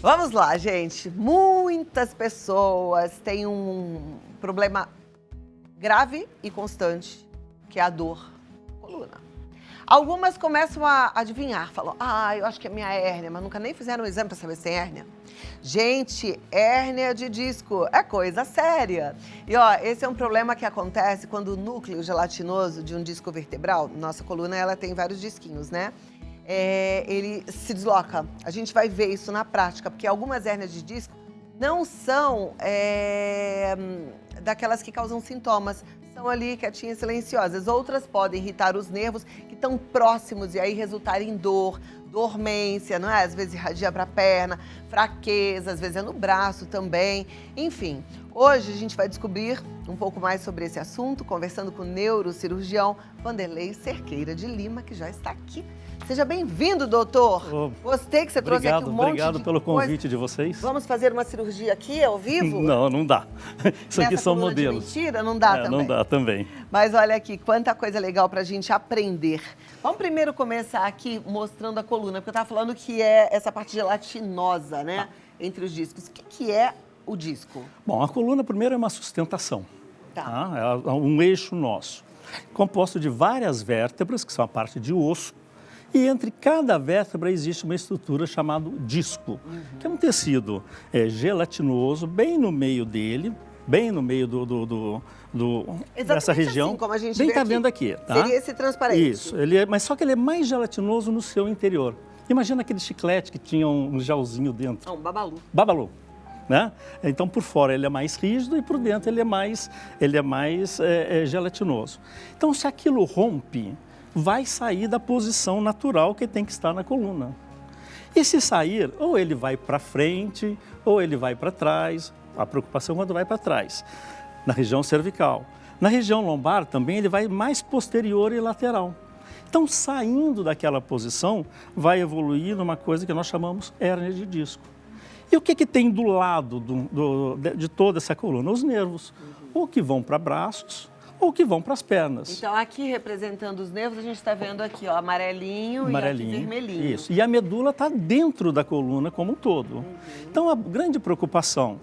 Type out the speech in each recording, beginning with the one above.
Vamos lá, gente. Muitas pessoas têm um problema grave e constante, que é a dor na coluna. Algumas começam a adivinhar, falam, eu acho que é minha hérnia, mas nunca nem fizeram um exame para saber se tem hérnia. Gente, hérnia de disco é coisa séria. E ó, esse é um problema que acontece quando o núcleo gelatinoso de um disco vertebral, nossa coluna ela tem vários disquinhos, né? Ele se desloca. A gente vai ver isso na prática, porque algumas hérnias de disco não são daquelas que causam sintomas, são ali quietinhas, silenciosas. Outras podem irritar os nervos que estão próximos e aí resultar em dor, dormência, não é? Às vezes irradia para a perna, fraqueza, às vezes é no braço também. Enfim, hoje a gente vai descobrir um pouco mais sobre esse assunto, conversando com o neurocirurgião Vanderlei Cerqueira de Lima, que já está aqui. Seja bem-vindo, doutor. Gostei que você trouxe aqui um monte de Obrigado pelo convite de vocês. Vamos fazer uma cirurgia aqui, ao vivo? Não dá. Isso aqui são modelos. Mentira? Não dá também? Não dá também. Mas olha aqui, quanta coisa legal pra gente aprender. Vamos primeiro começar aqui mostrando a coluna, porque eu estava falando que é essa parte gelatinosa, né? Entre os discos. O que é o disco? Bom, a coluna primeiro é uma sustentação. Tá. É um eixo nosso, composto de várias vértebras, que são a parte de osso, e entre cada vértebra existe uma estrutura chamada disco, que é um tecido gelatinoso, bem no meio dele, bem no meio dessa região. Assim, como a gente bem vê está aqui. vendo aqui. Tá? Seria esse transparente. Isso, mas só que ele é mais gelatinoso no seu interior. Imagina aquele chiclete que tinha um gelzinho dentro. Um babalu. Babalu. Né? Então, por fora ele é mais rígido e por dentro ele é mais gelatinoso. Então, se aquilo rompe, vai sair da posição natural que tem que estar na coluna. E se sair, ou ele vai para frente, ou ele vai para trás. A preocupação é quando vai para trás, na região cervical. Na região lombar também ele vai mais posterior e lateral. Então, saindo daquela posição, vai evoluir numa coisa que nós chamamos hérnia de disco. E o que tem do lado de toda essa coluna? Os nervos, ou que vão para braços, ou que vão para as pernas. Então, aqui representando os nervos, a gente está vendo aqui, ó, amarelinho e aqui vermelhinho. Isso. E a medula está dentro da coluna como um todo. Então, a grande preocupação,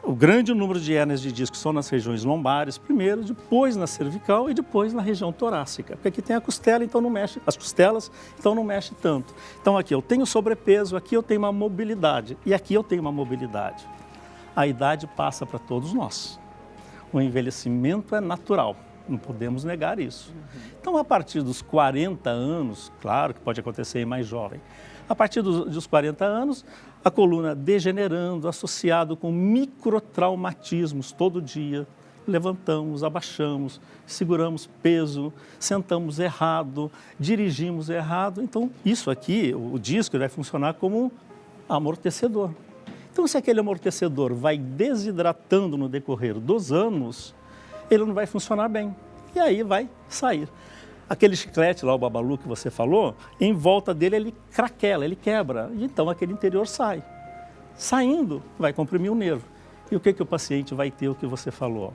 o grande número de hérnias de disco são nas regiões lombares, primeiro, depois na cervical e depois na região torácica. Porque aqui tem a costela, então não mexe, as costelas, então não mexe tanto. Então, aqui eu tenho sobrepeso, aqui eu tenho uma mobilidade e aqui eu tenho uma mobilidade. A idade passa para todos nós. O envelhecimento é natural, não podemos negar isso. Então, a partir dos 40 anos, claro que pode acontecer em mais jovem, a partir dos 40 anos, a coluna degenerando, associado com microtraumatismos todo dia, levantamos, abaixamos, seguramos peso, sentamos errado, dirigimos errado. Então, isso aqui, o disco, vai funcionar como um amortecedor. Então, se aquele amortecedor vai desidratando no decorrer dos anos, ele não vai funcionar bem. E aí vai sair. Aquele chiclete lá, o babalu que você falou, em volta dele ele craquela, ele quebra. E então aquele interior sai. Saindo, vai comprimir o nervo. E o que o paciente vai ter, o que você falou?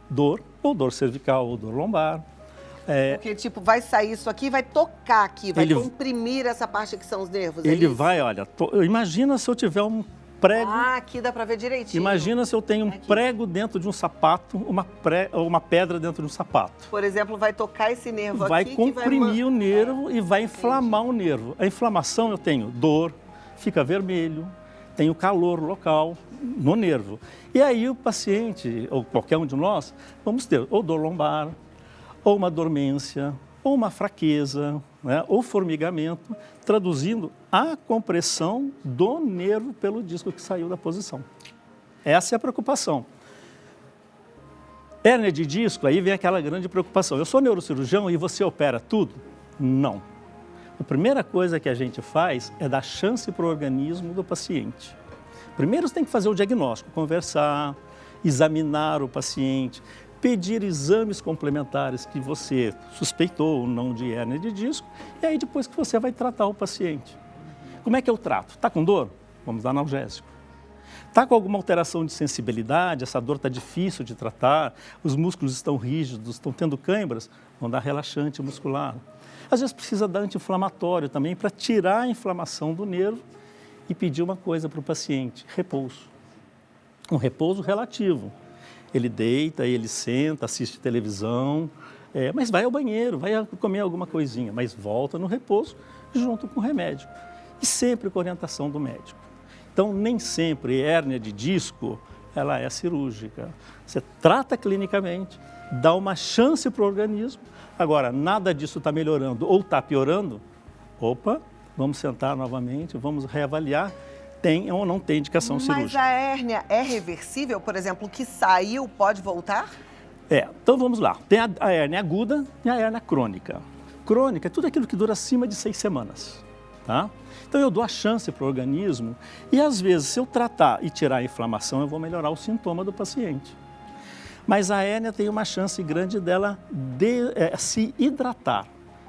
Dor, ou dor cervical, ou dor lombar. Porque, tipo, vai sair isso aqui, vai tocar aqui, vai comprimir essa parte que são os nervos. Ele vai, olha, imagina se eu tiver um prego. Aqui dá para ver direitinho. Imagina se eu tenho um prego dentro de um sapato, uma pedra dentro de um sapato. Por exemplo, vai tocar esse nervo vai aqui. Comprimir o nervo e vai inflamar o nervo. A inflamação eu tenho dor, fica vermelho, tenho calor local no nervo. E aí o paciente, ou qualquer um de nós, vamos ter ou dor lombar, ou uma dormência, ou uma fraqueza, né, ou formigamento, traduzindo a compressão do nervo pelo disco que saiu da posição. Essa é a preocupação. Hérnia de disco, aí vem aquela grande preocupação. Eu sou neurocirurgião e você opera tudo? Não. A primeira coisa que a gente faz é dar chance para o organismo do paciente. Primeiro você tem que fazer o diagnóstico, conversar, examinar o paciente, pedir exames complementares que você suspeitou ou não de hérnia de disco, e aí depois que você vai tratar o paciente. Como é que eu trato? Está com dor? Vamos dar analgésico. Está com alguma alteração de sensibilidade, essa dor está difícil de tratar, os músculos estão rígidos, estão tendo câimbras, vamos dar relaxante muscular. Às vezes precisa dar anti-inflamatório também para tirar a inflamação do nervo e pedir uma coisa para o paciente: repouso. Um repouso relativo. Ele deita, ele senta, assiste televisão, mas vai ao banheiro, vai comer alguma coisinha, mas volta no repouso junto com o remédio. E sempre com orientação do médico. Então, nem sempre hérnia de disco, ela é cirúrgica. Você trata clinicamente, dá uma chance para o organismo. Agora, nada disso está melhorando ou está piorando, opa, vamos sentar novamente, vamos reavaliar, tem ou não tem indicação cirúrgica. Mas a hérnia é reversível? Por exemplo, o que saiu pode voltar? Então vamos lá. Tem a hérnia aguda e a hérnia crônica. Crônica é tudo aquilo que dura acima de 6 semanas. Tá? Então eu dou a chance para o organismo e às vezes se eu tratar e tirar a inflamação eu vou melhorar o sintoma do paciente. Mas a hérnia tem uma chance grande dela se hidratar.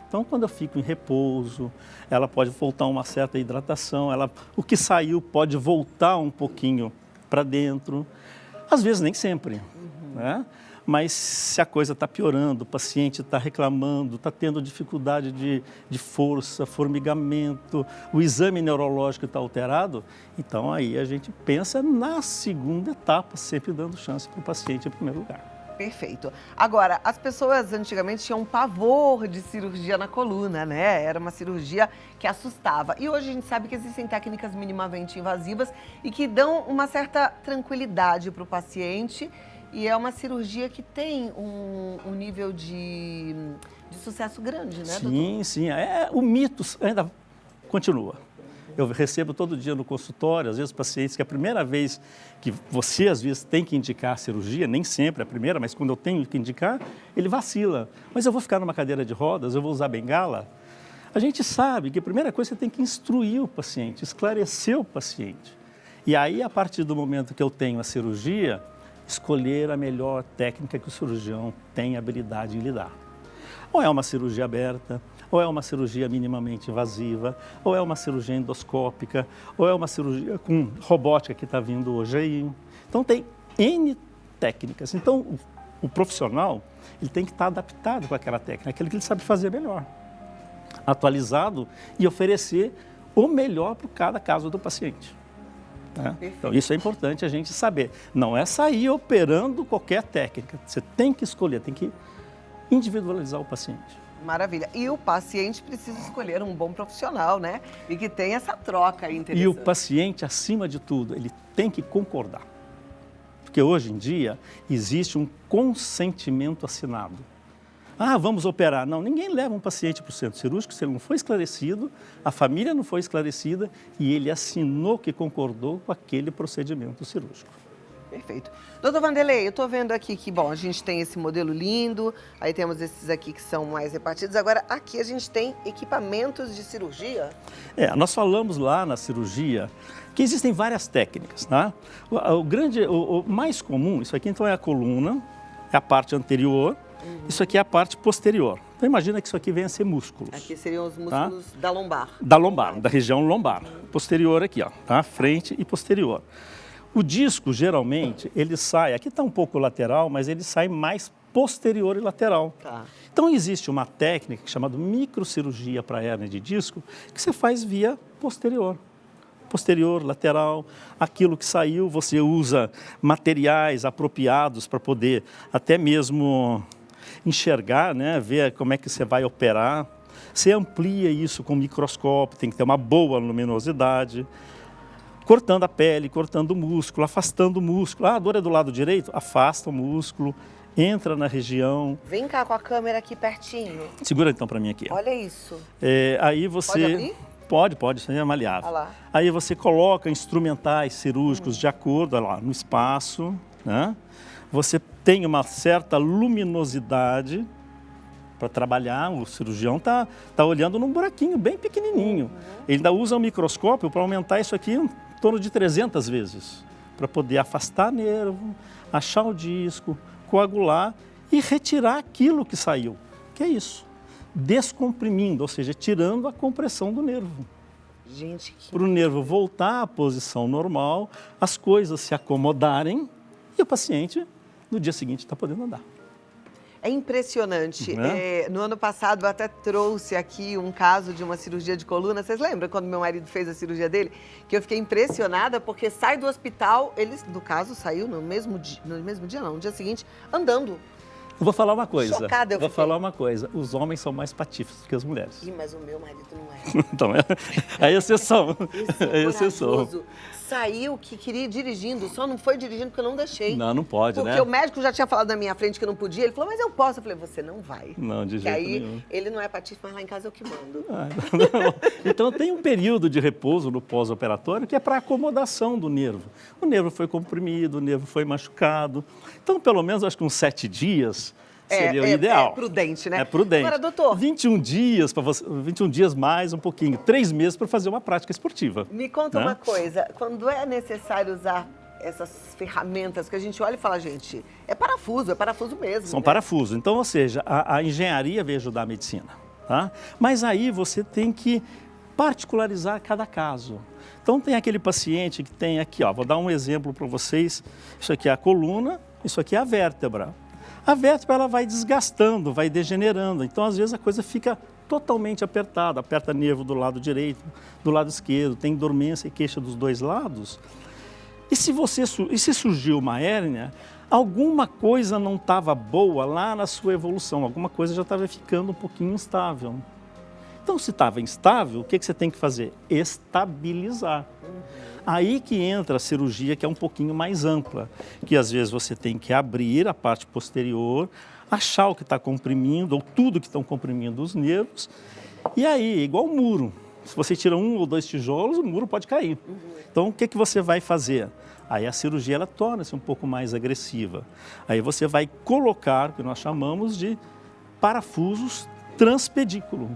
Então quando eu fico em repouso, ela pode voltar a uma certa hidratação, o que saiu pode voltar um pouquinho para dentro. Às vezes nem sempre, né? Mas se a coisa está piorando, o paciente está reclamando, está tendo dificuldade de força, formigamento, o exame neurológico está alterado, então aí a gente pensa na segunda etapa, sempre dando chance para o paciente em primeiro lugar. Perfeito. Agora, as pessoas antigamente tinham um pavor de cirurgia na coluna, né? Era uma cirurgia que assustava. E hoje a gente sabe que existem técnicas minimamente invasivas e que dão uma certa tranquilidade para o paciente. E é uma cirurgia que tem um nível de sucesso grande, né, doutor? Sim, sim. O mito ainda continua. Eu recebo todo dia no consultório, às vezes, pacientes que a primeira vez que você, às vezes, tem que indicar a cirurgia, nem sempre é a primeira, mas quando eu tenho que indicar, ele vacila. Mas eu vou ficar numa cadeira de rodas, eu vou usar bengala? A gente sabe que a primeira coisa você tem que instruir o paciente, esclarecer o paciente. E aí, a partir do momento que eu tenho a cirurgia, escolher a melhor técnica que o cirurgião tem habilidade em lidar. Ou é uma cirurgia aberta, ou é uma cirurgia minimamente invasiva, ou é uma cirurgia endoscópica, ou é uma cirurgia com robótica que está vindo hoje aí. Então tem N técnicas. Então o profissional ele tem que estar adaptado com aquela técnica, aquilo que ele sabe fazer melhor, atualizado e oferecer o melhor para cada caso do paciente. Né? Então isso é importante a gente saber. Não é sair operando qualquer técnica. Você tem que escolher, tem que individualizar o paciente. Maravilha. E o paciente precisa escolher um bom profissional, né? E que tem essa troca aí interessante. E o paciente, acima de tudo, ele tem que concordar. Porque hoje em dia existe um consentimento assinado. Ah, vamos operar. Não, ninguém leva um paciente para o centro cirúrgico se ele não foi esclarecido, a família não foi esclarecida e ele assinou que concordou com aquele procedimento cirúrgico. Perfeito. Doutor Vanderlei, eu estou vendo aqui que, bom, a gente tem esse modelo lindo, aí temos esses aqui que são mais repartidos. Agora, aqui a gente tem equipamentos de cirurgia. Nós falamos lá na cirurgia que existem várias técnicas, tá? O mais comum, isso aqui então é a coluna, é a parte anterior, isso aqui é a parte posterior. Então imagina que isso aqui venha a ser músculos. Aqui seriam os músculos da lombar. Da lombar, da região lombar. Posterior aqui, ó, tá? Frente e posterior. O disco, geralmente, ele sai, aqui está um pouco lateral, mas ele sai mais posterior e lateral. Tá. Então, existe uma técnica chamada microcirurgia para hérnia de disco, que você faz via posterior. Posterior, lateral, aquilo que saiu, você usa materiais apropriados para poder até mesmo enxergar, né, ver como é que você vai operar. Você amplia isso com microscópio, tem que ter uma boa luminosidade. Cortando a pele, cortando o músculo, afastando o músculo. Ah, a dor é do lado direito? Afasta o músculo, entra na região. Vem cá com a câmera aqui pertinho. Segura então para mim aqui. Olha isso. Aí você... Pode abrir? Pode, isso aí é maleável. Olha lá. Aí você coloca instrumentais cirúrgicos de acordo, olha lá, no espaço, né? Você tem uma certa luminosidade para trabalhar, o cirurgião tá olhando num buraquinho bem pequenininho. Ele ainda usa o microscópio para aumentar isso aqui em torno de 300 vezes, para poder afastar nervo, achar o disco, coagular e retirar aquilo que saiu, que é isso, descomprimindo, ou seja, tirando a compressão do nervo. Gente, Para o nervo voltar à posição normal, as coisas se acomodarem e o paciente, no dia seguinte, está podendo andar. É impressionante. Né? No ano passado, eu até trouxe aqui um caso de uma cirurgia de coluna. Vocês lembram quando meu marido fez a cirurgia dele? Que eu fiquei impressionada, porque sai do hospital, ele, no caso, saiu no mesmo dia seguinte, andando. Eu vou falar uma coisa. Chocada, eu vou fiquei. falar uma coisa. Os homens são mais patifes que as mulheres. Ih, mas o meu marido não é. Então, é exceção. Esse É exceção. corajoso saiu que queria ir dirigindo, só não foi dirigindo porque eu não deixei. Não pode, porque né? o médico já tinha falado na minha frente que eu não podia. Ele falou, mas eu posso. Eu falei, você não vai. Não, de Que jeito aí, nenhum. ele não é patife, mas lá em casa eu que mando. Não. Então, tem um período de repouso no pós-operatório que é para acomodação do nervo. O nervo foi comprimido, o nervo foi machucado. Então, pelo menos, acho que uns 7 dias seria o ideal. É prudente, né? É prudente. Agora, doutor, 21 dias para você, 21 dias mais um pouquinho, 3 meses para fazer uma prática esportiva. me conta né? uma coisa. Quando é necessário usar essas ferramentas que a gente olha e fala, gente, é parafuso mesmo. São né? parafusos. Então, ou seja, a engenharia veio ajudar a medicina. Tá? Mas aí você tem que particularizar cada caso. Então, tem aquele paciente que tem aqui, ó, vou dar um exemplo para vocês. Isso aqui é a coluna, isso aqui é a vértebra. A vértebra ela vai desgastando, vai degenerando. Então, às vezes, a coisa fica totalmente apertada. Aperta nervo do lado direito, do lado esquerdo, tem dormência e queixa dos dois lados. E se surgiu uma hérnia, alguma coisa não estava boa lá na sua evolução, alguma coisa já estava ficando um pouquinho instável. Então, se estava instável, o que você tem que fazer? Estabilizar. Aí que entra a cirurgia, que é um pouquinho mais ampla, que às vezes você tem que abrir a parte posterior, achar o que está comprimindo, ou tudo que estão comprimindo os nervos, e aí, igual um muro. Se você tira 1 ou 2 tijolos, o muro pode cair. Então, o que você vai fazer? Aí a cirurgia ela torna-se um pouco mais agressiva. Aí você vai colocar o que nós chamamos de parafusos transpedículo.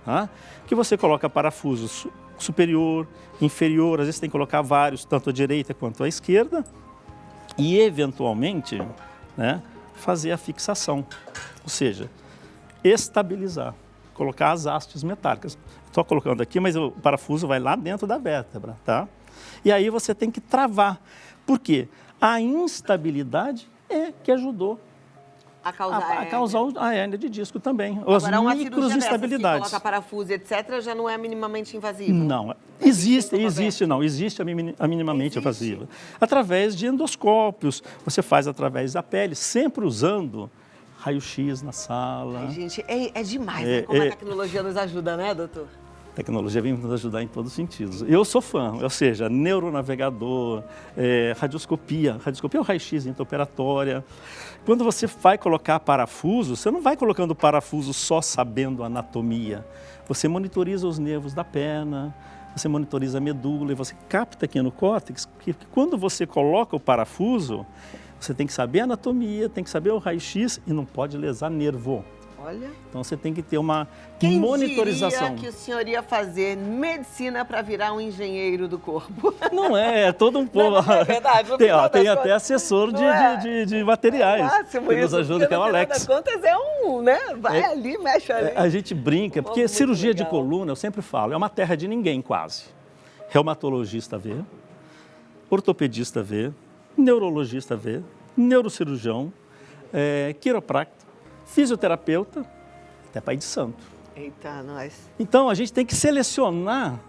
Tá? Que você coloca parafusos superior, inferior, às vezes tem que colocar vários, tanto à direita quanto à esquerda, e eventualmente, né, fazer a fixação, ou seja, estabilizar, colocar as hastes metálicas. Estou colocando aqui, mas o parafuso vai lá dentro da vértebra, tá? E aí você tem que travar. Por quê? A instabilidade é que ajudou A causar causar a hérnia de disco também. Agora, uma As cirurgia dessas que microinstabilidades. coloca parafuso, etc., já não é minimamente invasiva? Não, existe a minimamente Existe? invasiva. Através de endoscópios, você faz através da pele, sempre usando raio-x na sala. Ai, gente, é demais, né? Como a tecnologia nos ajuda, né, doutor? A tecnologia vem nos ajudar em todos os sentidos. Eu sou fã, ou seja, neuronavegador, radioscopia. Radioscopia é o raio-x intraoperatória. Quando você vai colocar parafuso, você não vai colocando parafuso só sabendo a anatomia. Você monitoriza os nervos da perna, você monitoriza a medula e você capta aqui no córtex que quando você coloca o parafuso, você tem que saber a anatomia, tem que saber o raio-x e não pode lesar nervo. Olha. Então você tem que ter uma Quem monitorização. diria que o senhor ia fazer medicina para virar um engenheiro do corpo? Não é todo um povo. Não é verdade. No Tem, final tem das até contas, assessor não é? de materiais Máximo que nos isso, ajuda, porque que é o no final Alex. das contas é um, né? Vai ali, mexe ali. A gente brinca, porque Muito cirurgia de legal. coluna, eu sempre falo, é uma terra de ninguém quase. Reumatologista vê, ortopedista vê, neurologista vê, neurocirurgião, quiropracta, fisioterapeuta, até pai de santo. Eita, nós. Então, a gente tem que selecionar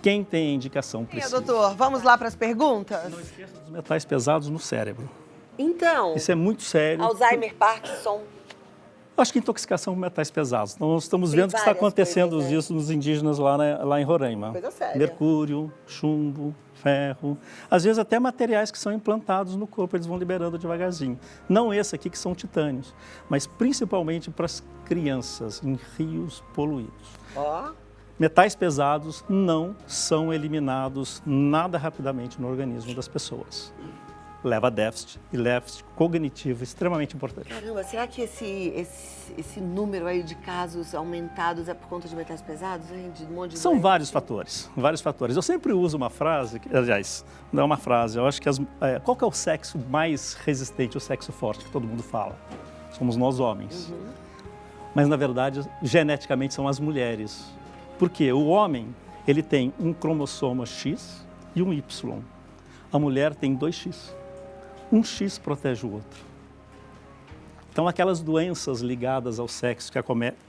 quem tem a indicação E, precisa. doutor, vamos lá para as perguntas? Não esqueça dos metais pesados no cérebro. Então, Isso é muito sério. Alzheimer, Parkinson. Acho que intoxicação com metais pesados. Então, nós estamos Tem vendo que está várias acontecendo coisas, né? isso nos indígenas lá em Roraima. Coisa séria. Mercúrio, chumbo, ferro. Às vezes até materiais que são implantados no corpo, eles vão liberando devagarzinho. Não esse aqui que são titânios, mas principalmente para as crianças em rios poluídos. Ó, Metais pesados não são eliminados nada rapidamente no organismo das pessoas. Leva a déficit e déficit cognitivo extremamente importante. caramba, será que esse número aí de casos aumentados é por conta de metais pesados, hein? De um monte de São doença? vários fatores. Eu sempre uso uma frase, aliás, não é uma frase, eu acho que qual que é o sexo mais resistente, o sexo forte que todo mundo fala? Somos nós homens. Mas, na verdade, geneticamente são as mulheres. Porque o homem, ele tem um cromossoma X e um Y. A mulher tem 2X. Um X protege o outro. Então, aquelas doenças ligadas ao sexo,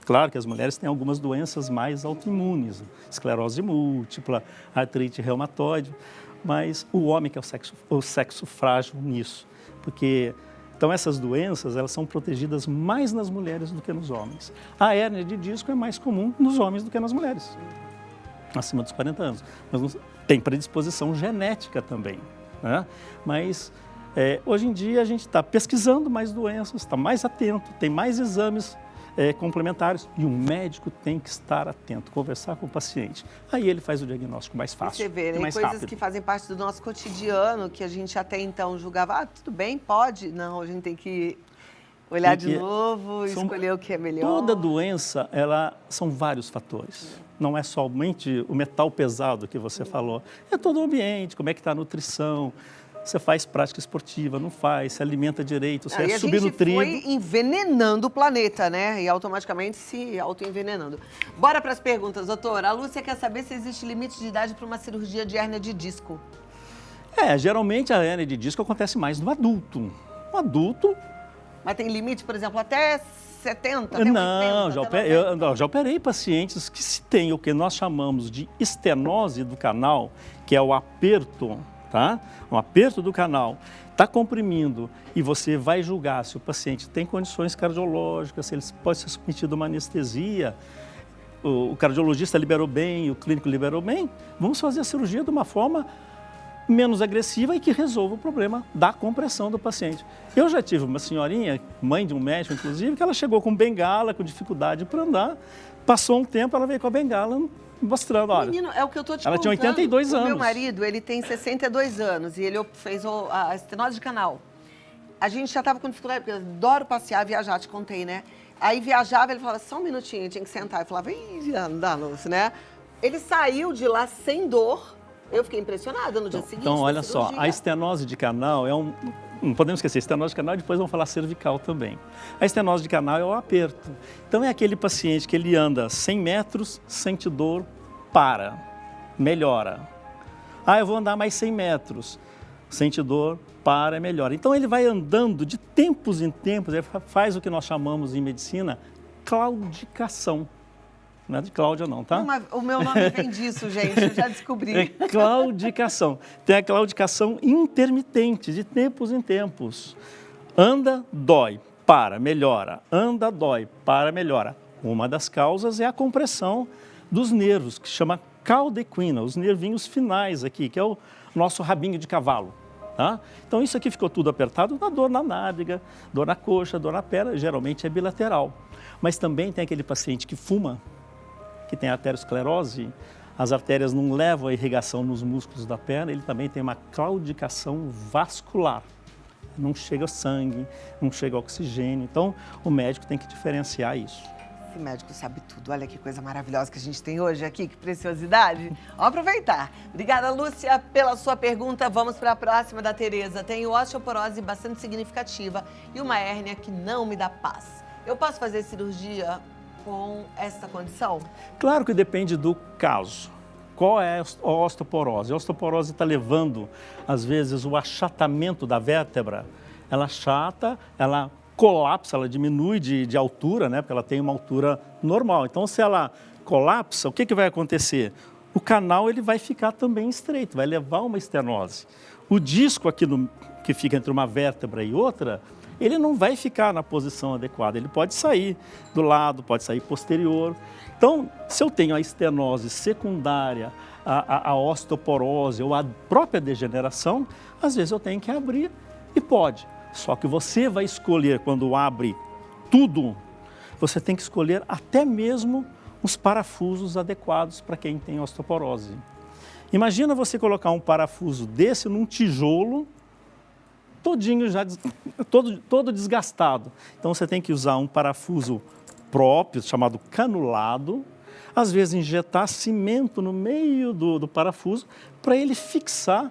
claro que as mulheres têm algumas doenças mais autoimunes, esclerose múltipla, artrite reumatoide, mas o homem que é o sexo frágil nisso, porque então essas doenças elas são protegidas mais nas mulheres do que nos homens. A hérnia de disco é mais comum nos homens do que nas mulheres, acima dos 40 anos, mas tem predisposição genética também, né? Mas hoje em dia a gente está pesquisando mais doenças, está mais atento, tem mais exames complementares e o médico tem que estar atento, conversar com o paciente. Aí ele faz o diagnóstico mais fácil, você vê, né? mais Coisas rápido. que fazem parte do nosso cotidiano, que a gente até então julgava, tudo bem, pode. Não, a gente tem que olhar de novo, escolher o que é melhor. Toda doença, são vários fatores. Não é somente o metal pesado que você falou, é todo o ambiente, como é que está a nutrição. Você faz prática esportiva, não faz, se alimenta direito, você é subnutrido. A gente foi envenenando o planeta, né? E automaticamente se autoenvenenando. Bora para as perguntas, doutora. A Lúcia quer saber se existe limite de idade para uma cirurgia de hérnia de disco. Geralmente a hérnia de disco acontece mais no adulto. No adulto... Mas tem limite, por exemplo, até 70, até não, 80, já operei pacientes que se tem o que nós chamamos de estenose do canal, que é o aperto, tá? Um aperto do canal, está comprimindo e você vai julgar se o paciente tem condições cardiológicas, se ele pode ser submetido a uma anestesia, o cardiologista liberou bem, o clínico liberou bem, vamos fazer a cirurgia de uma forma menos agressiva e que resolva o problema da compressão do paciente. Eu já tive uma senhorinha, mãe de um médico inclusive, que ela chegou com bengala, com dificuldade para andar, passou um tempo, ela veio com a bengala mostrando, olha... Menino, é o que eu tô te ela contando. Tinha 82 anos. O meu marido, ele tem 62 anos e ele fez a estenose de canal. A gente já estava com dificuldade, porque eu adoro passear, viajar, te contei, né? Aí viajava, ele falava, só um minutinho, tinha que sentar. Eu falava, ih, danos, né? Ele saiu de lá sem dor. Eu fiquei impressionada no dia seguinte. Então, olha só, a estenose de canal é não podemos esquecer, estenose de canal e depois vamos falar cervical também. A estenose de canal é o aperto. Então, é aquele paciente que ele anda 100 metros, sente dor, para, melhora. Eu vou andar mais 100 metros, sente dor, para, melhora. Então, ele vai andando de tempos em tempos, ele faz o que nós chamamos em medicina claudicação. Não é de Cláudia não, tá? O meu nome vem disso, gente, eu já descobri. É claudicação. Tem a claudicação intermitente, de tempos em tempos. Anda, dói, para, melhora. Anda, dói, para, melhora. Uma das causas é a compressão dos nervos, que chama caudequina, os nervinhos finais aqui, que é o nosso rabinho de cavalo. Tá? Então isso aqui ficou tudo apertado, dá dor na nádega, dor na coxa, dor na perna, geralmente é bilateral. Mas também tem aquele paciente que fuma, que tem arteriosclerose, as artérias não levam a irrigação nos músculos da perna, ele também tem uma claudicação vascular. Não chega sangue, não chega oxigênio, então o médico tem que diferenciar isso. Esse médico sabe tudo, olha que coisa maravilhosa que a gente tem hoje aqui, que preciosidade. Vamos aproveitar. Obrigada, Lúcia, pela sua pergunta. Vamos para a próxima da Tereza. Tenho osteoporose bastante significativa e uma hérnia que não me dá paz. Eu posso fazer cirurgia com esta condição? Claro que depende do caso. Qual é a osteoporose? A osteoporose está levando, às vezes, o achatamento da vértebra. Ela achata, ela colapsa, ela diminui de altura, né? Porque ela tem uma altura normal. Então, se ela colapsa, o que vai acontecer? O canal ele vai ficar também estreito, vai levar uma estenose. O disco aqui que fica entre uma vértebra e outra, ele não vai ficar na posição adequada, ele pode sair do lado, pode sair posterior. Então, se eu tenho a estenose secundária, a osteoporose ou a própria degeneração, às vezes eu tenho que abrir e pode. Só que você vai escolher, quando abre tudo, você tem que escolher até mesmo os parafusos adequados para quem tem osteoporose. Imagina você colocar um parafuso desse num tijolo, todinho já todo desgastado. Então você tem que usar um parafuso próprio, chamado canulado, às vezes injetar cimento no meio do parafuso para ele fixar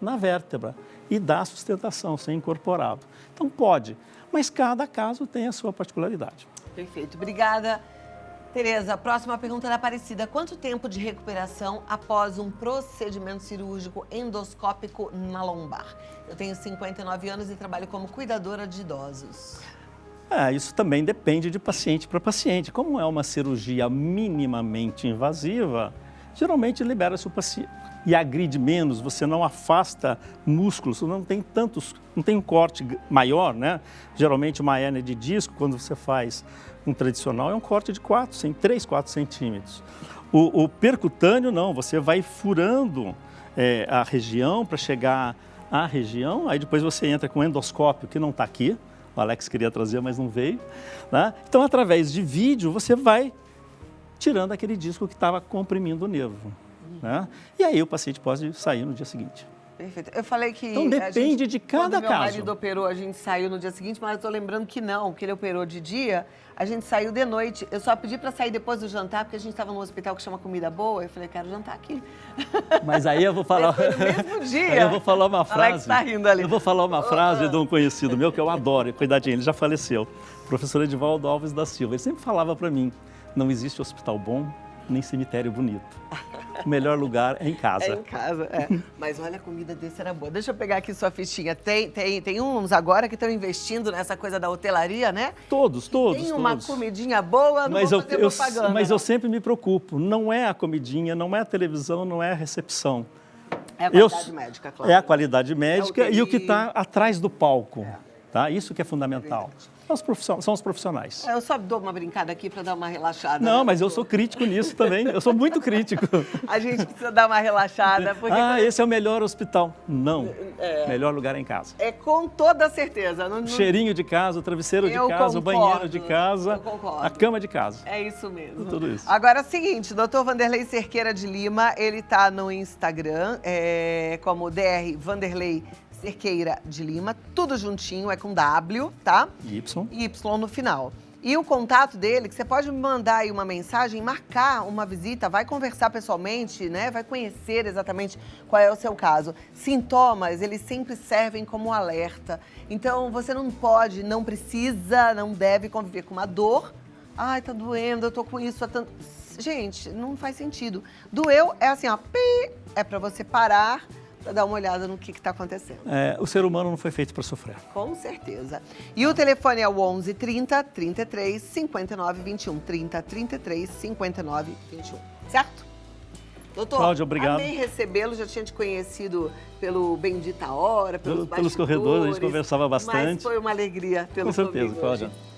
na vértebra e dar sustentação, ser incorporado. Então pode, mas cada caso tem a sua particularidade. Perfeito, obrigada. Tereza, próxima pergunta da Aparecida. Quanto tempo de recuperação após um procedimento cirúrgico endoscópico na lombar? Eu tenho 59 anos e trabalho como cuidadora de idosos. Isso também depende de paciente para paciente. Como é uma cirurgia minimamente invasiva, geralmente libera-se o paciente e agride menos, você não afasta músculos, não tem um corte maior, né? Geralmente uma hérnia de disco, quando você faz um tradicional, é um corte de 3, 4 centímetros. O percutâneo não, você vai furando a região para chegar à região, aí depois você entra com endoscópio, que não está aqui, o Alex queria trazer, mas não veio, né? Então, através de vídeo, você vai tirando aquele disco que estava comprimindo o nervo, né? E aí o paciente pode sair no dia seguinte. Perfeito. Eu falei que... Então, depende de cada quando caso. meu marido operou, a gente saiu no dia seguinte, mas eu estou lembrando que não, que ele operou de dia, a gente saiu de noite. Eu só pedi para sair depois do jantar, porque a gente estava num hospital que chama Comida Boa. Eu falei, quero jantar aqui. Mas aí eu vou falar... Foi no mesmo dia. Aí eu vou falar uma frase... Alex tá rindo ali. Eu vou falar uma frase de um conhecido meu que eu adoro, cuidadinho, ele já faleceu. O professor Edivaldo Alves da Silva. Ele sempre falava para mim, não existe hospital bom, nem cemitério bonito. O melhor lugar é em casa. É em casa, Mas olha, a comida desse era boa. Deixa eu pegar aqui sua fichinha. Tem uns agora que estão investindo nessa coisa da hotelaria, né? Todos. Tem uma comidinha boa, não vou fazer propaganda. Mas eu sempre me preocupo. Não é a comidinha, não é a televisão, não é a recepção. É a qualidade médica, claro. É a qualidade médica e o que está atrás do palco. Tá? Isso que é fundamental. São os profissionais. Eu só dou uma brincada aqui para dar uma relaxada. Não, mas eu sou crítico nisso também. Eu sou muito crítico. A gente precisa dar uma relaxada. Porque... esse é o melhor hospital. Não. Melhor lugar é em casa. É com toda certeza. Cheirinho de casa, o travesseiro de casa, o banheiro de casa, a cama de casa. É isso mesmo. Tudo isso. Agora é o seguinte, Dr. Vanderlei Cerqueira de Lima, ele está no Instagram como Dr. Vanderlei Cerqueira de Lima, tudo juntinho, é com W, tá? Y no final. E o contato dele, que você pode me mandar aí uma mensagem, marcar uma visita, vai conversar pessoalmente, né? Vai conhecer exatamente qual é o seu caso. Sintomas, eles sempre servem como alerta. Então, você não pode, não precisa, não deve conviver com uma dor. Ai, tá doendo, eu tô com isso há tanto... Gente, não faz sentido. Doeu é assim, ó, é pra você parar, para dar uma olhada no que está acontecendo. O ser humano não foi feito para sofrer. Com certeza. E o telefone é o 11 30 33 59 21. 30 33 59 21. Certo? Doutor, Cláudio, obrigado. Amei recebê-lo, já tinha te conhecido pelo Bendita Hora, pelos corredores, a gente conversava bastante. Mas foi uma alegria tê-lo Com certeza, comigo Cláudia. hoje.